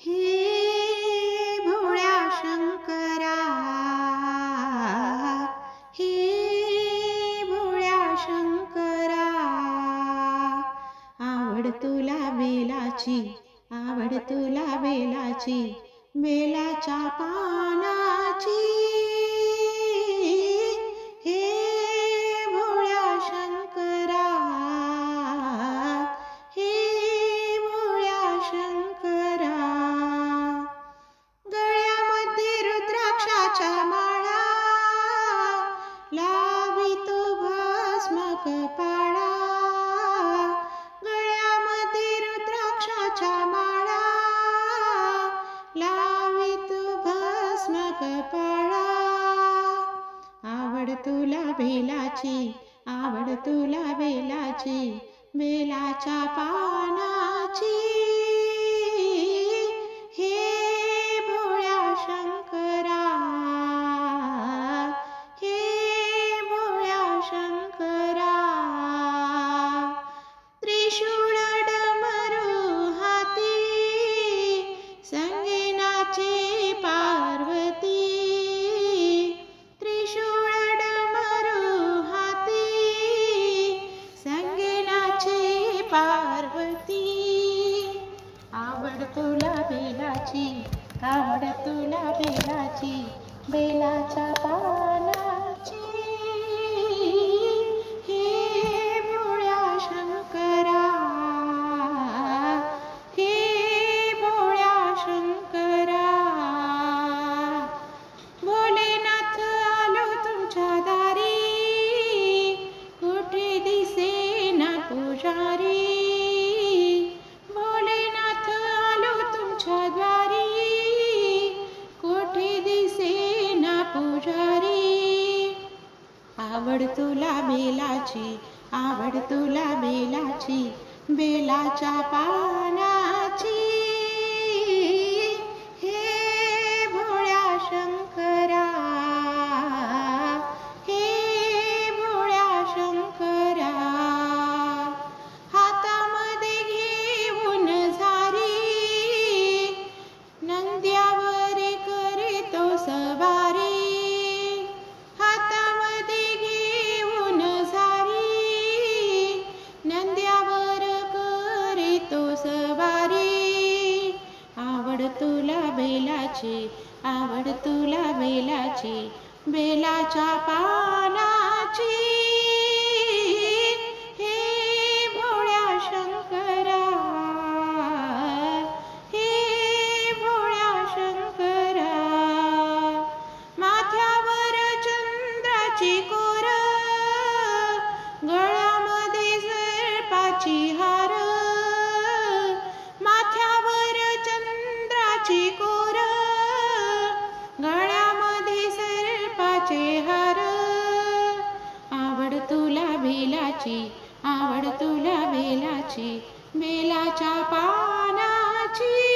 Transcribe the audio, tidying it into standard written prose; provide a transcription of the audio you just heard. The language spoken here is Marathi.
हे भोळ्या शंकरा, हे भोळ्या शंकरा, आवड तुला बेलाची, आवड तुला बेलाची, बेलाच्या पानाची। हे भोळ्या शंकरा, हे भोळ्या शंकरा, गळ्यामध्ये रुद्राक्षाच्या माळा, लावितो भस्म कपाळा, गळ्यामध्ये रुद्राक्षाच्या माळा, लावितो भस्म कपाळा। आवड तुला बेलाची, आवड तुला बेलाची, बेलाच्या पानाची। हे भोळ्या शंकरा, हे भोळ्या शंकरा, त्रिशूळ डमरू हाती, संगे नाचे पार्वती, त्रिशूळ डमरू हाती, संगे नाचे पार्वती। आवड तुला बेलाची, आवड तुला बेलाची, बेलाच्या पानाची। हे भोळ्या शंकरा, हे भोळ्या शंकरा, भोलेनाथ आलो तुमच्या दारी, कुठे दिसेना पुजारी, भोलेनाथ आलो तुमच्या द्वारी, कुठे दिसेना पुजारी। आवड तुला बेलाची, आवड तुला बेलाची, बेलाच्या पानाची। हे भोळ्या शंकरा, हे भोळ्या शंकरा, हातामध्ये घेऊन झारी, नंद्यावर करीतो सवारी, हातामध्ये घेऊन झारी, नंद्यावर करीतो सवारी। आवड तुला बेलाची, आवड तुला बेलाची, बेलाच्या पानाची। हे भोळ्या शंकरा, हे भोळ्या शंकरा, माथ्यावर चंद्राची कोर, गळ्यामध्ये सर्पाची हार, माथ्यावर चंद्राची कोर, गळ्यामध्ये सर्पाचे हार। आवड तुला बेलाची, आवड तुला बेलाची, बेलाच्या पानाची।